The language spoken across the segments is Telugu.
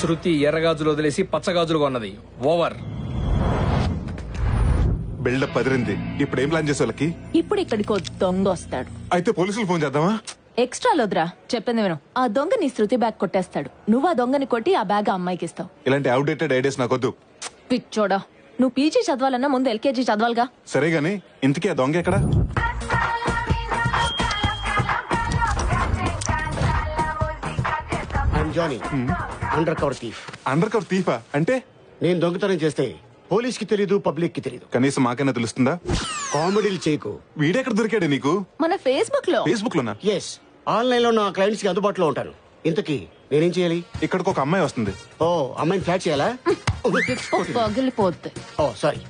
శృతి ఎర్రగాజులు వదిలేసి పచ్చగాజులు కొన్నది. ఓవర్. బిల్డప్ పదిరింది. ఇప్పుడు ఏం ప్లాన్ చేసే వాళ్ళకి? ఇప్పుడు ఇక్కడికి దొంగ వస్తాడు. అయితే పోలీసులు ఫోన్ చేద్దామా? ఎక్స్ట్రా లోద్రా, చెప్పింది విను. ఆ దొంగ నీ శృతి బ్యాగ్ కొట్టేస్తాడు. నువ్వు ఆ దొంగని కొట్టి ఆ బ్యాగ్ అమ్మాయికి ఇస్తావు. ఇలాంటి అవుడేటెడ్ ఐడియాస్ నాకొద్దు. పిచ్చోడా, నువ్వు పీజీ చదవాలన్నా ముందు ఎల్కేజీ చదవాలిగా. సరే గానీ ఇంతకీ ఆ దొంగ ఎక్కడ? Johnny, undercover thief. Undercover థీఫా అంటే? నేను దొంగతనం చేస్తే పోలీస్ కి తెలీదు, పబ్లిక్ కి తెలీదు. కనీసం మాకైనా తెలుస్తుందా? కామెడీలు చేయకు. వీడెక్కడ దొరికాడు నీకు? మన ఫేస్బుక్ లో. ఫేస్బుక్ లోనా? ఎస్, ఆన్లైన్ లో నా క్లయింట్స్ కి అందుబాటులో ఉంటాను. ఇంతకీ నేనేం చేయాలి? ఇక్కడికి ఒక అమ్మాయి వస్తుంది. ఓ, అమ్మాయిని ఫ్లాట్ చేయాలా? పగిలిపోద్ది. ఓ సారీ.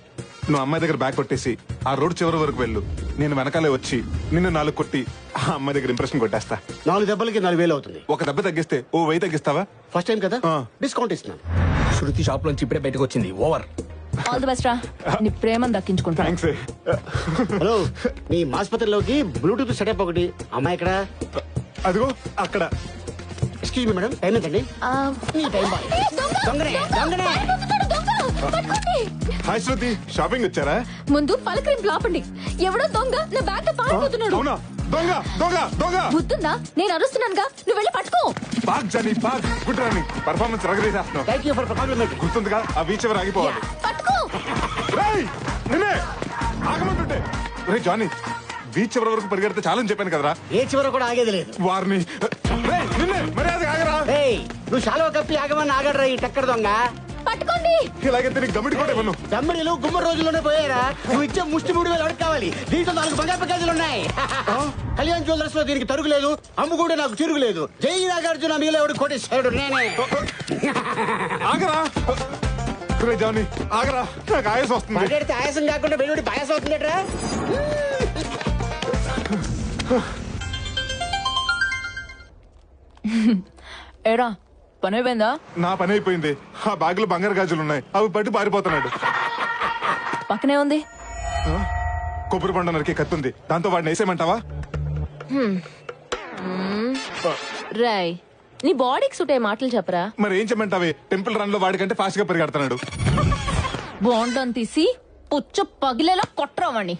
నువ్వు అమ్మాయి దగ్గర బ్యాగ్ కొట్టేసి ఆ రోడ్ చివరి వరకు వెళ్ళు. నేను వెనకాలే వచ్చి నిన్ను 4 కొట్టి ఆ అమ్మాయి దగ్గర ఇంప్రెషన్ కొట్టేస్తా. 4 దెబ్బలకి 4,000 అవుతుంది. ఒక దెబ్బ తగ్గిస్తే ఓ 1000 తగ్గిస్తావా? ఫస్ట్ టైం కదా, ఆ. డిస్కౌంట్ ఇస్తున్నాను. శృతి షాప్ లోంచి ఇప్పుడే బయటకు వచ్చింది. ఓవర్. ఆల్ ది బెస్ట్ రా, నీ ప్రేమను దక్కించుకుంటా. థ్యాంక్స్. హలో, మీ ఆసుపత్రిలోకి బ్లూటూత్ సెటప్ ఒకటి. అమ్మాయి ఎక్కడ? అదిగో అక్కడ. ఎక్స్క్యూజ్ మీ మేడం, టైం ఎంతండి? ఈ టైం బాయ్. దొంగనే, దొంగనే. హాయ్ శృతి, షాపింగ్ వచ్చారా? ముందు పలకరింపు లాపండి. ఎవడో దొంగ నా బ్యాగ్ తో పారిపోతున్నాడు. అవునా? దొంగ దొంగ దొంగ! గుర్తుందా? నేను అరుస్తున్నానుగా, నువ్వు వెళ్ళి పట్టుకో. బాగ్ జానీ బాగ్. Good running. పర్ఫార్మెన్స్ రగరేసేస్తున్నావు. Thank you for compliment. గుర్తుందిగా ఆ బీచ్ ఎవరు ఆగిపోవాలి. పట్టుకో. రేయ్, నిన్నే ఆగమంటుంటే. రే జానీ, బీచ్ ఎవరి వరకు పరిగెడితే చాలని చెప్పాను కదరా. ఏ చివర కూడా ఆగేది లేదు. వారిని రేయ్, నిన్నే మర్యాద ఆగరా. ఏయ్, నువ్వు శాలువ కప్పి ఆగమని ఆగడరా ఈ టక్కర్ దొంగ. పట్టుకోండి. ఇలాగైతే నీకు దమ్మిడి కూడా ఇవ్వను. దమ్మిడిలు గుమ్మ రోజుల్లోనే పోయారా? నువ్వు ఇచ్చే ముష్టి 3,000 ఎవరికి కావాలి? దీంట్లో 4 బంగారు ప్యాకేజీలు ఉన్నాయి. కళ్యాణ్ జ్యువెలర్స్ లో దీనికి తరుగు లేదు, అమ్ము కూడా నాకు తిరుగు లేదు. జై నాగార్జున మీలో ఎవడు కోటేశ్వరుడు నేనే. ఆగరా. రే జానీ ఆగరా, నాకు ఆయాసం వస్తుంది. మాట్లాడితే ఆయాసం కాకుండా వెలువడి పాయాసం అవుతుందట్రా. ఏరా, పని అయిపోయిందా? నా పని అయిపోయింది. ఆ బ్యాగ్ లో బంగారు గాజులు ఉన్నాయి, అవి పట్టి పారిపోతున్నాడు. పక్కనే ఉంది. కొబ్బరి బండ నరికి కత్తుంది, దాంతో వాడిని వేసేయమంటావా? రాయ్, నీ బాడీకి సూట్ అయ్యే మాటలు చెప్పరా. మరి ఏం చెప్పమంటావే? టెంపుల్ రన్ లో వాడికంటే ఫాస్ట్ గా పరిగెడుతున్నాడు. బాండం తీసి పుచ్చు పగిలేలా కొట్టరావాణ్ణి.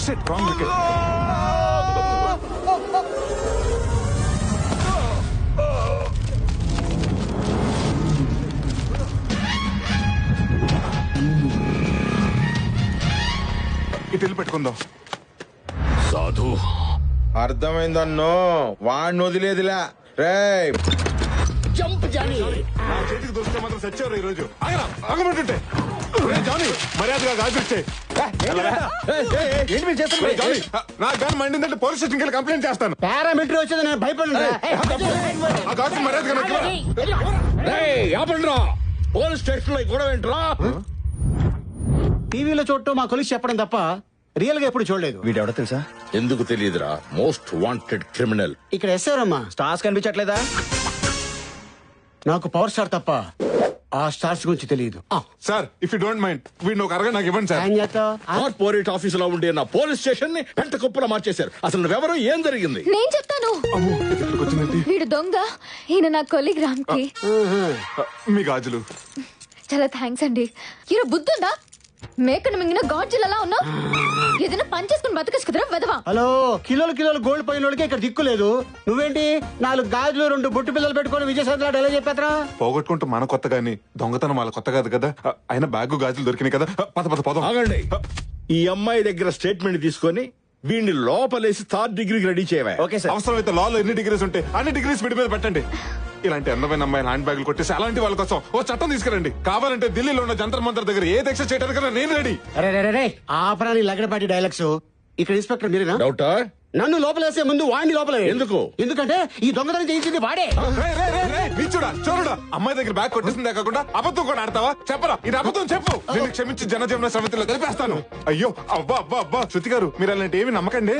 Shit, wrong wicket. ఇటు వెళ్ళి పెట్టుకుందాం. సాధు, అర్థమైందన్నో, వాడిని వదిలేదిలా. రేయ్, జంప్ జానీ. నా చేతికి దొరికితే మాత్రం సచ్చారు ఈ రోజు. ఆగరా, ఆగమంటుంటే. రే జానీ, మర్యాదగా గాజు ఇచ్చే. నా గాని మండిందంటే పోలీస్ స్టేషన్కి వెళ్ళి కంప్లైంట్ చేస్తాను. పారామిలిటరీ వచ్చేది నేను భయపడను. ఆ గాజు మర్యాదగా నాకు ఇవ్వరా? ఆపండిరా. పోలీస్ స్టేషన్ లో గొడవ ఏంట్రా? టీవీలో చూడటం మా కొలిసి చెప్పడం తప్ప రియల్ గా ఎప్పుడు చూడలేదు. వీడెవడో తెలుసా? ఎందుకు తెలియదురా? Most wanted criminal. ఇక్కడ ఎస్ఆరమ్మా స్టార్స్ కనిపించట్లేదా? నాకు పవర్ స్టార్ తప్ప ఆ స్టార్స్ గురించి తెలియదు. Sir, if you don't mind వీడిని ఒక అరగా నాకు ఇవ్వండి సార్. ఏం చేస్తావ్? కార్పొరేట్ ఆఫీస్ లో ఉండే నా పోలీస్ స్టేషన్ ని పెంట కుప్పలా మార్చేశారు. అసలు నువ్వెవరు, ఏం జరిగింది? నేను చెప్తాను. ఇక్కడికి వచ్చిందండి. వీడు దొంగ, ఈయన నా కొలీగ్ రామ్ కి. మీ గాజులు. చాలా థ్యాంక్స్ అండి. ఈయన బుద్ధుందా? మేకను మింగిన గాడ్జిలలా ఉన్నా. ఏదైనా పని చేసుకుని బతకచ్చు కదరా వెధవా. హలో, కిలోలు గోల్డ్ పోయిన వాళ్ళకి ఇక్కడ దిక్కు లేదు. నువ్వేంటి 4 గాజులు 2 బొట్టు పిల్లలు పెట్టుకుని విజయసాయి ఎలా చెప్పేత్రా? పోగొట్టుకుంటూ మన కొత్త గాని దొంగతనం వాళ్ళ కొత్త కాదు కదా. అయినా బ్యాగ్ గాజులు దొరికినాయి కదా. పద పద పదం. ఆగండి. ఈ అమ్మాయి దగ్గర స్టేట్మెంట్ తీసుకొని వీడిని లోపలేసి 3rd డిగ్రీకి రెడీ చేయవా? Okay sir. అవసరమైతే లాలో ఎన్ని డిగ్రీస్ ఉంటే అన్ని డిగ్రీస్ వీడి మీద పెట్టండి. ఇలాంటి అందమైన అమ్మాయిలు హ్యాండ్ బ్యాగులు కొట్టేసి అలాంటి వాళ్ళ కోసం ఓ చట్టం తీసుకురండి. కావాలంటే ఢిల్లీలో ఉన్న జంతర్ మంతర్ దగ్గర ఏ దీక్ష చేయడానికి నేను రెడీ. అరే ఆపరాని లగడపాటి డైలాగ్స్. ఇక్కడ ఇన్స్పెక్టర్ మీరేనా? డౌటా? నన్ను లోపలేసే ముందు వాడిని లోపల ఎందుకు? ఎందుకంటే ఈ దొంగతనం చేయించింది వాడే. చూడా చూడా, అమ్మాయి దగ్గర బ్యాగ్ కొట్టేసిందే కాకుండా అబద్ధం కూడా ఆడతావా? చెప్పరా, ఇది అబద్ధం చెప్పు. నేను క్షమించి జనజీవన సమితిలో కలిపేస్తాను. అయ్యో అబ్బా అబ్బా అబ్బా, శృతి గారు మీరు అలాంటి ఏమి నమ్మకండి.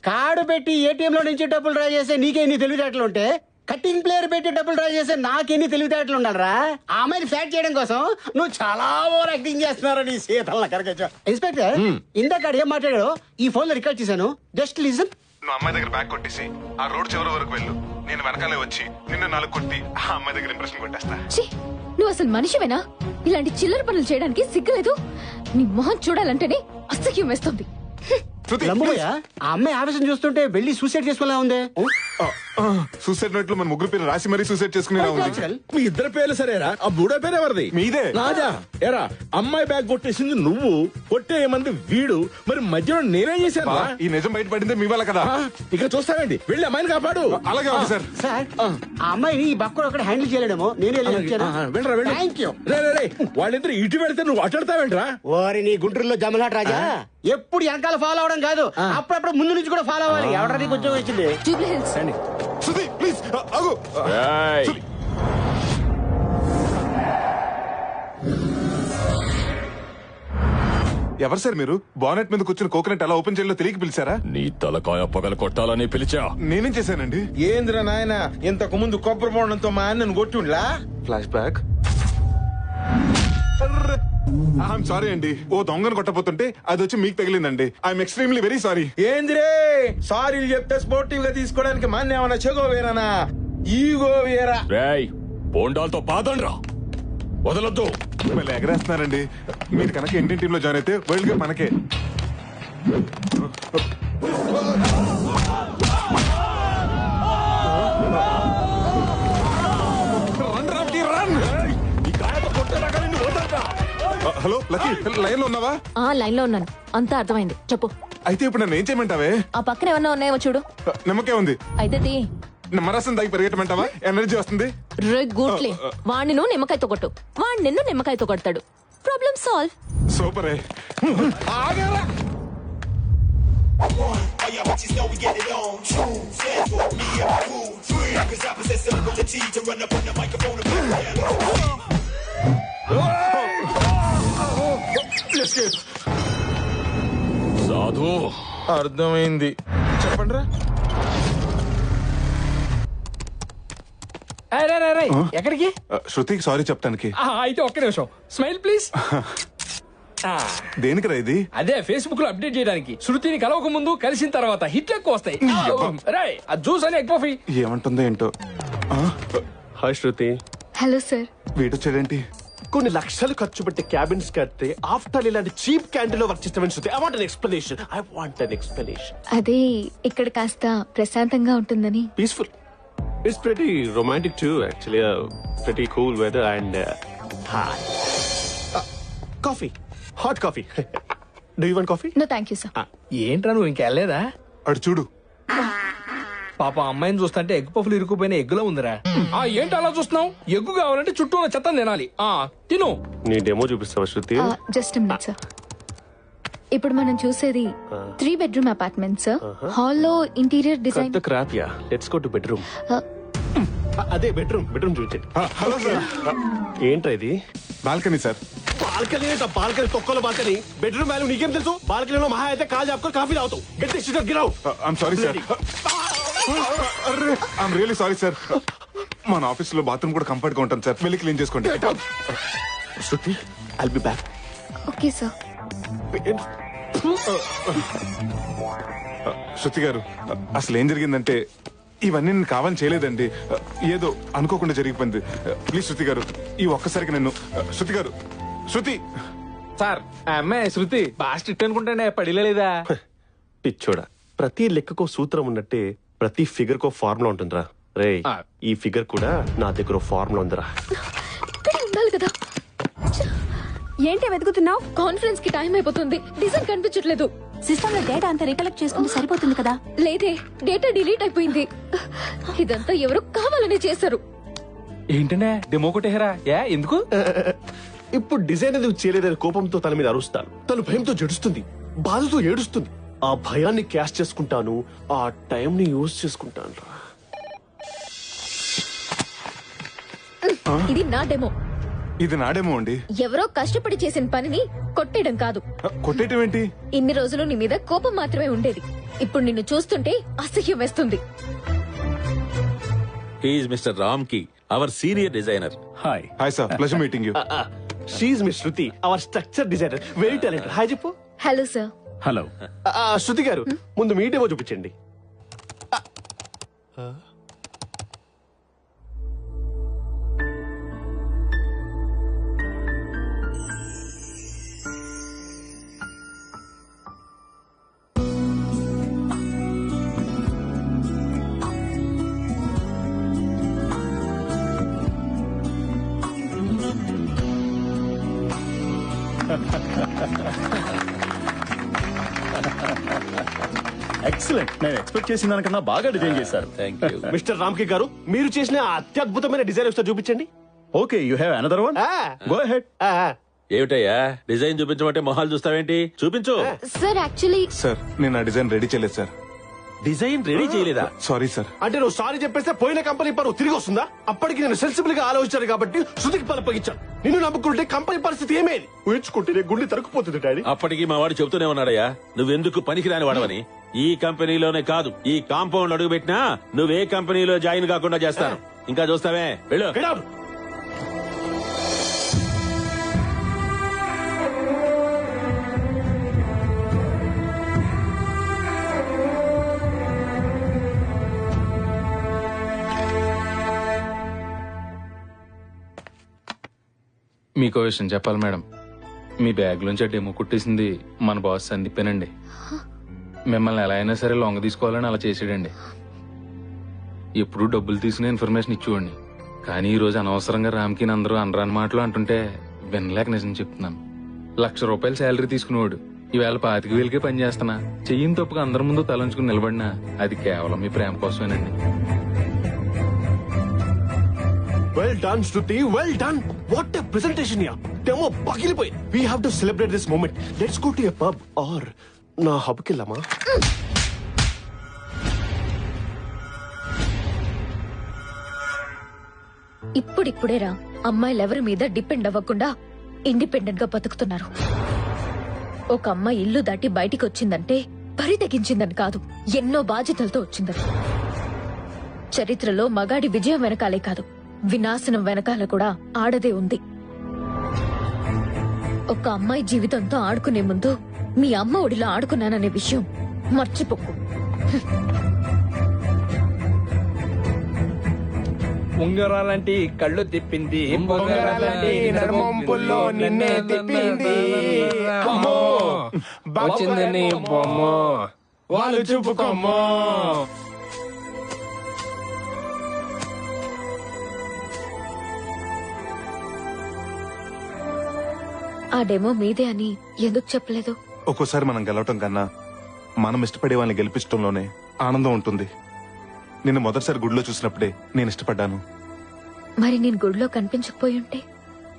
కార్డు పెట్టి ఏటీఎం లో నుంచి డబ్బులు డ్రా చేసే నీకే నీ తెలివితేటలు ఉంటే కటింగ్ ప్లేయర్ పెట్టి డబ్బులు డ్రా చేసే నాకెన్ని తెలివితేటలు ఉండాలరా. ఆ అమ్మాయిని ఫ్లాట్ చేయడం కోసం నువ్వు చాలా ఓవర్ యాక్టింగ్ చేస్తున్నావు నీ సీతల కరగచ్చు. ఇన్స్పెక్టర్ ఇందాక ఏం మాట్లాడాడో ఈ ఫోన్ లో రికార్డ్ చేశాను. Just listen. నువ్వు అమ్మాయి దగ్గర బ్యాగ్ కొట్టేసి ఆ రోడ్ చివరి వరకు వెళ్ళు. నేను వెనకాలే వచ్చి నిన్ను 4 కొట్టి ఆ అమ్మాయి దగ్గర ఇంప్రెషన్ కొట్టేస్తా. ఛీ, నువ్వు అసలు మనిషివేనా? ఇలాంటి చిల్లర పనులు చేయడానికి సిగ్గులేదు? నీ మొహం చూడాలంటేనే అసహ్యం వేస్తుంది. శృతి, లంబోయ ఆ అమ్మాయి ఆవేశం చూస్తుంటే వెళ్ళి సూసైడ్ చేసుకోలే ఉంది. సూసైడ్ నోట్లో మన ముగ్గురు పేరు రాసి మరీ సూసైడ్ చేసుకునేలా ఉంది. మీ ఇద్దరు పేర్లు సరేరా? ఆ మూడో పేరు ఎవరిది? మీదే. నాదా? ఎరా అమ్మాయి బ్యాగ్ కొట్టేసింది నువ్వు, కొట్టేయమంది వీడు, మరి మధ్యలో నేనేం చేశాను? బా, ఈ నిజం బయటపడిందే మీ వల్ల కదా. ఇక చూస్తావేంటి? వెళ్ళి అమ్మాయిని కాపాడు. అలాగే ఆఫీసర్. సార్ ఆ అమ్మాయిని ఈ బక్కడు ఒకటి హ్యాండిల్ చేయలేడేమో నేనే వెళ్ళరా వెళ్ళు. Thank you. రే వాళ్ళిద్దరు ఇటు వెళ్తే నువ్వు అట్లాడతావేంట్రా? ఓరి నీ గుంటూరులో జమలాట్ రాజా, ఎప్పుడు వెనకాల ఫాలో అవడం కాదు, అప్పుడప్పుడు ముందు నుంచి కూడా ఫాలో అవ్వాలి. ఎవడ నీకు ఉద్యోగం వచ్చింది? Jubilee hills. శృతి ప్లీజ్ ఆగు. శృతి. ఎవరు సార్ మీరు? బానెట్ మీద కూర్చుని కోకోనట్ ఎలా ఓపెన్ చేయాలో తెలియక పిలిచారా? నీ తలకాయ పగల కొట్టాలని పిలిచా. నేనేం చేశానండి? ఏంద్ర నాయన ఇంతకు ముందు కొబ్బరి బోండంతో మా అన్నను కొట్టిండ్లా? Flashback. ఐఎమ్ సారీ అండి. ఓ దొంగను కొట్టబోతుంటే అది వచ్చి మీకు తగిలిందండి. I'm extremely very sorry. ఏందిరే సారీలు చెప్తే స్పోర్టివ్ గా తీసుకోవడానికి మన ఏమన్నా చెగో వేరానా? ఈగో వేరా? రేయ్ బోండాలతో పాదండ్రా, వదలొద్దు. మళ్ళీ ఎగరేస్తున్నారండి. మీరు కనుక ఇండియన్ టీమ్ లో జాయిన్ అయితే వరల్డ్ కప్ మనకే. హలో లక్కీ, లైన్ లో ఉన్నావా? లైన్ లో ఉన్నాను, అంతా అర్థమైంది. చెప్పు. అయితే ఇప్పుడు నన్ను ఏం చేయమంటావే? ఆ పక్కన ఏమన్నా ఉన్నాయో చూడు. నమ్మకే ఉంది. అయితే తీ. నిమ్మరసం దాగి పరిగెట్టమంటావా? ఎనర్జీ వస్తుంది. గుట్లే వాడిని నువ్వు నిమ్మకాయతో కొట్టు, వాడు నిన్ను నిమ్మకాయతో కొడతాడు. Problem solve. సూపరే. సాధు అర్థమైంది. చెప్పండి రా. ఎక్కడికి? శృతికి సారీ చెప్తానికి. అయితే ఒక్క నిమిషం. Smile please. దేనికి రా ఇది? అదే ఫేస్బుక్ లో అప్డేట్ చేయడానికి. శృతిని కలవక ముందు కలిసిన తర్వాత హిట్లు ఎక్కువ వస్తాయి. రేయ్ ఆ జ్యూస్ అని ఎగ్ కాఫీ. ఏమంటుందో ఏంటో. హాయ్ శృతి. Hello sir. వీడొచ్చాడేంటి? కొన్ని లక్షలు ఖర్చు పెట్టి క్యాబిన్స్ కడితే ఆఫ్టర్ ఇలాంటి చీప్ క్యాంటీన్ లో వర్క్ చేస్తామని Shruti. I want an explanation. I want an explanation. అదే ఇక్కడ కాస్త ప్రశాంతంగా ఉంటుందని. Peaceful. It's pretty romantic too actually. Pretty cool weather and హాయ్. Coffee, hot coffee. Do you want coffee? No thank you sir. ఏంట్రా నువ్వు ఇంకా వెళ్ళలేదా? అడు చూడు. పాప అమ్మాయిని చూస్తుంటే ఎగ్ పఫ్లు ఇరుక్కుపోయిన ఎగ్గులో ఉందిరా. ఏంటి అలా చూస్తున్నావు? ఎగ్గు కావాలంటే చుట్టూ ఉన్న చెత్త తినాలి. తిను. నీ డెమో చూపిస్తావా శృతి? Just minute sir. ఇప్పుడు మనం చూసేది 3 bedroom అపార్ట్మెంట్ సార్. హాల్లో interior design. Cut the crap yeah. Let's go to bedroom. అదే బెడ్రూమ్ చూపించండి. Hello sir. ఏంట్రా ఇది? Balcony sir. బాల్కనీ బాల్కనీ తొక్కలో బాల్కనీ. బెడ్రూమ్ వాల్యూ నీకేం తెలుసు? బాల్కనీలో మహా అయితే కాల్ చెప్పుకొని కాఫీ తాగుతావు. Get this shit give. I'm sorry sir. I'm really sorry sir. మన ఆఫీస్ లో బాత్రూమ్ కూడా కంఫర్ట్ గా ఉంటుంది సార్. వెళ్ళి క్లీన్ చేసుకోండి. Shruti I'll be back. Okay sir. శృతి గారు, అసలు ఏం జరిగిందంటే ఇవన్నీ నేను కావాలని చేయలేదండి. ఏదో అనుకోకుండా జరిగిపోయింది. ప్లీజ్ శృతి గారు, ఈ ఒక్కసారికి నన్ను. శృతి గారు, శృతి. సార్ ఆ అమ్మాయి శృతి బాగా స్ట్రిక్ట్ అనుకుంటానే పడిలేదా? పిచ్చోడా, ప్రతి లెక్కకో సూత్రం ఉన్నట్టే ప్రతి ఫిగర్ కో ఫార్ములా ఉంటుందిరా. రే ఈ ఫిగర్ కూడా నా దగ్గర ఫార్ములా ఉందిరా. ఇక్కడే ఉండాలి కదా. ఏంటి వెతుకుతున్నావు? కాన్ఫరెన్స్ కి టైం అయిపోతుంది. డిజైన్ కనిపించట్లేదు. సిస్టమ్ లో డేటా అంతా రికలెక్ట్ చేసుకుంటే సరిపోతుంది కదా. లేదే, డేటా డిలీట్ అయిపోయింది. ఇదంతా ఎవరు కావాలని చేశారు. ఏంటనే డెమో కొట్టేహరా? ఎందుకు? ఇప్పుడు డిజైన్ ఎందుకు చేయలేదని కోపంతో తన మీద అరుస్తాను. తను భయంతో జడుస్తుంది, బాధతో ఏడుస్తుంది. ఆ భయాన్ని క్యాష్ చేసుకుంటాను, ఆ టైం ని యూజ్ చేసుకుంటాను. ఇది నా డెమో. ఇది నాడేమో అండి. ఎవరో కష్టపడి చేసిన పనిని కొట్టేయడం కాదు. కొట్టేయటం ఏంటి? ఇన్ని రోజులు నీ మీద కోపం మాత్రమే ఉండేది. ఇప్పుడు నిన్ను చూస్తుంటే అసహ్యం వేస్తుంది. He is Mr. Ramki, our senior designer. Hi hi sir pleasure meeting you. She miss Shruti our structure designer very talented. Hi చెప్పు. Hello sir. హలో. శృతి గారు ముందు మీ డెమో చూపించండి. ఎక్సలెంట్. నేను ఎక్స్పెక్ట్ చేసిన దానికన్నా బాగా డిజైన్ చేశారు. Thank you. మిస్టర్ రామ్కి గారు మీరు చేసిన ఆ అత్యద్భుతమైన డిజైన్ ఒకసారి చూపించండి. Okay, you have another one. Go ahead. ఏమిటయ్యా డిజైన్ చూపించమంటే మొహాలు చూస్తావేంటి? చూపించు. సార్ యాక్చువల్లీ సార్ నేను ఆ డిజైన్ రెడీ చేయలేదు సార్. డిజైన్ రెడీ చేయలేదా? Sorry sir. అంటే నువ్వు సారీ చెప్పేస్తే పోయిన కంపెనీ పరువు తిరిగి వస్తుందా? అప్పటికి నేను సెన్సిబుల్ గా ఆలోచించాను కాబట్టి శృతికి పలపగించాను. నిన్ను నమ్ముకుంటే కంపెనీ పరిస్థితి ఏమేది? ఊహించుకుంటే నీ గుండె తరుక్కుపోతుంది డాడీ. అప్పటికి మా వాడు చెబుతూనే ఉన్నాడయ్యా, నువ్వెందుకు పనికిరాని వాడవని. ఈ కంపెనీలోనే కాదు, ఈ కాంపౌండ్ అడుగు పెట్టినా నువ్వే కంపెనీలో జాయిన్ కాకుండా చేస్తాను. ఇంకా చూస్తావే, వెళ్ళు. Get out. మీకో విషయం చెప్పాలి మేడం. మీ బ్యాగ్ నుంచి ఆ డెమో కుట్టేసింది మన బాస్ సందీపేనండి. మిమ్మల్ని ఎలా అయినా సరే లొంగ తీసుకోవాలని అలా చేసాడండి. ఎప్పుడు డబ్బులు తీసుకునే ఇన్ఫర్మేషన్ ఇచ్చేవాడిని. కానీ ఈ రోజు అనవసరంగా రామ్కి అందరూ అనరాని మాటలు అంటుంటే వినలేక నిజం చెప్తున్నాను. 1,00,000 రూపాయలు శాలరీ తీసుకునేవాడు ఈవేళ 25,000కే పని చేస్తున్నా. చెయ్యిని తప్పుగా అందరి ముందు తలంచుకుని నిలబడినా అది కేవలం మీ ప్రేమ కోసమేనండి. Well done, Shruti. Well done. What a presentation here. Demo పగిలిపోయి. We have to celebrate this moment. Let's go to a pub or నా హబ్ కి వెళ్ళమా? ఇప్పుడిప్పుడేరా అమ్మాయిలు ఎవరి మీద డిపెండ్ అవ్వకుండా ఇండిపెండెంట్ గా బతుకుతున్నారు. ఒక అమ్మాయి ఇల్లు దాటి బయటికి వచ్చిందంటే పరి తెగించిందని కాదు, ఎన్నో బాధ్యతలతో వచ్చిందని. చరిత్రలో మగాడి విజయం వెనకాలే కాదు, వినాశనం వెనకాల కూడా ఆడదే ఉంది. ఒక అమ్మాయి జీవితంతో ఆడుకునే ముందు మీ అమ్మ ఒడిలో ఆడుకున్నాననే విషయం మర్చిపోకు. ఉంగరాలంటి కళ్ళు తిప్పింది, ఉంగరాలంటి నడుమొంపుల్లో నిన్నే తిప్పింది. అమ్మో, వచ్చింది నీ బొమ్మ, వాళ్ళు చూపుకోమ్మో. ఆ డెమో మీదే అని ఎందుకు చెప్పలేదు? ఒక్కోసారి మనం గెలవటం కన్నా మనం ఇష్టపడే వాళ్ళని గెలిపించడంలోనే ఆనందం ఉంటుంది. నిన్ను మొదటిసారి గుడిలో చూసినప్పుడే నేను ఇష్టపడ్డాను. మరి నేను గుడిలో కనిపించకపోయి ఉంటే?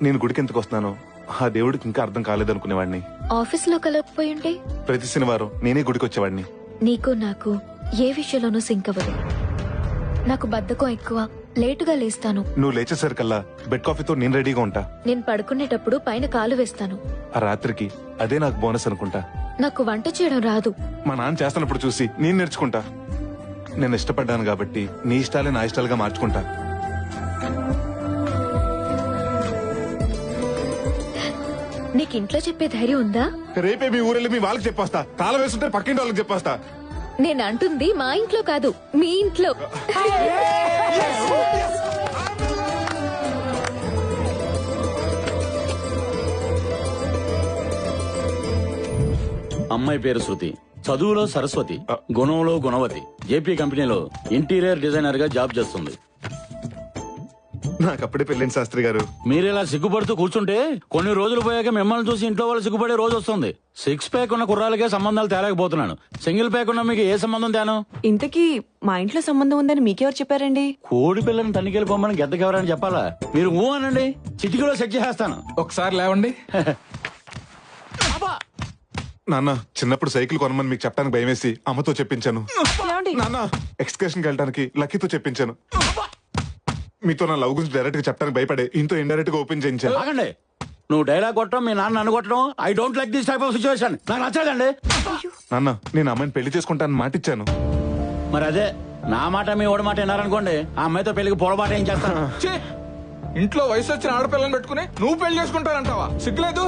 నేను గుడికి ఎందుకు వస్తున్నానో ఆ దేవుడికి ఇంకా అర్థం కాలేదనుకునేవాడిని. ఆఫీస్ లో కలగకపోయి ఉంటే? ప్రతి శనివారం నేనే గుడికి వచ్చేవాడిని. నీకు నాకు ఏ విషయంలోనూ సింక్ అవ్వదు. నాకు బద్ధకం ఎక్కువ, లేటుగా లేస్తాను. నువ్వు లేచేసరికల్లా బెడ్ కాఫీతో నేను రెడీగా ఉంటా. నేను పడుకునేటప్పుడు పైన కాలు వేస్తాను. ఆ రాత్రికి అదే నాకు బోనస్ అనుకుంటా. నాకు వంట చేయడం రాదు. మా నాన్న చేస్తున్నప్పుడు చూసి నేను నేర్చుకుంటా. నేను ఇష్టపడ్డాను కాబట్టి నీ ఇష్టాలే నా ఇష్టాలుగా మార్చుకుంటా. నీకు ఇంట్లో చెప్పే ధైర్యం ఉందా? రేపే మీ ఊరెళ్ళి మీ వాళ్ళకి చెప్పేస్తా. తాళం వేస్తుంటే పక్కింటి వాళ్ళకి చెప్పేస్తా. నేను అంటుంది మా ఇంట్లో కాదు, మీ ఇంట్లో. అమ్మాయి పేరు శృతి, చదువులో సరస్వతి, గుణంలో గుణవతి. జేపీ కంపెనీలో ఇంటీరియర్ డిజైనర్ గా జాబ్ చేస్తుంది. నాకు అప్పుడే పెళ్ళింది శాస్త్రి గారు. మీరిలా సిగ్గుపడుతూ కూర్చుంటే కొన్ని రోజులు పోయాక మిమ్మల్ని చూసి ఇంట్లో వాళ్ళు సిగ్గుపడే రోజు వస్తుంది. 6 ప్యాక్ ఉన్న కుర్రాలకే సంబంధాలు తేలేకపోతున్నాను. సింగిల్ ప్యాక్ ఉన్న మీకు ఏ సంబంధం తేను? ఇంతకీ మా ఇంట్లో సంబంధం ఉందని మీకెవరు చెప్పారండి? కోడి పిల్లని తనికెళ్ళిపోమని గెద్దకెవరని చెప్పాలా? మీరు ఊ అనండి, చిటికీలో సెట్ చేసేస్తాను. ఒకసారి లేవండి. నాన్న, చిన్నప్పుడు సైకిల్ కొనమని మీకు చెప్పడానికి భయం వేసి అమ్మతో చెప్పించాను. నాన్న, ఎక్స్కర్షన్ కి వెళ్ళడానికి లక్కీతో చెప్పించాను. మీతో నా లవ్ గురించి డైరెక్ట్ గా చెప్పడానికి భయపడే ఇంతో ఇండైరెక్ట్ గా ఓపెన్ చేయించాను. ఆగండి, నువ్వు డైలాగ్ కొట్టడం, మీ నాన్న నన్ను కొట్టడం, I don't like this type of situation. నాకు నచ్చదండి. నాన్న, నేను అమ్మాయిని పెళ్లి చేసుకుంటానని మాటిచ్చాను. మరి అదే నా మాట మీ ఓడి మాట విన్నారనుకోండి ఆ అమ్మాయితో పెళ్లికి పొరపాటు ఏం చేస్తాను. ఛీ! ఇంట్లో వయసు వచ్చిన ఆడపిల్లని పెట్టుకుని నువ్వు పెళ్లి చేసుకుంటానంటావా? సిగ్గులేదు?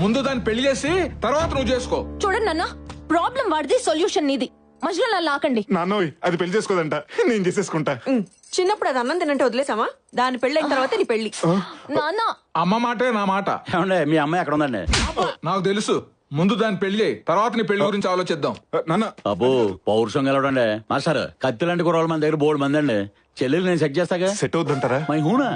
ముందు దాన్ని పెళ్లి చేసి తర్వాత నువ్వు చేసుకో. చూడండి నాన్న, ప్రాబ్లం వాడిది, సొల్యూషన్ నీది. మధ్యలో నన్ను లాకండి. నాన్నోయ్ అది పెళ్లి చేసుకోదంట, నేను చేసేసుకుంటా. చిన్నప్పుడు అది అన్నం తినంటే వదిలేసామా? దాని పెళ్లి అయిన తర్వాత నీ పెళ్లి. నాన్న, అమ్మ మాటే నా మాట. ఏమండే మీ అమ్మాయి ఎక్కడ ఉందండి? నాకు తెలుసు. ముందు దాన్ని పెళ్లి చేయి, తర్వాత నీ పెళ్లి గురించి ఆలోచిద్దాం. నాన్న అబ్బో పౌరుషం గెలవడండి మాస్టర్. కత్తి లాంటి కుర్రోళ్ళు మన దగ్గర బోర్డు మంది అండి. చెల్లెలు నేను సెట్ చేస్తాగా. సెట్ అవుద్దంటారా? మై హూనా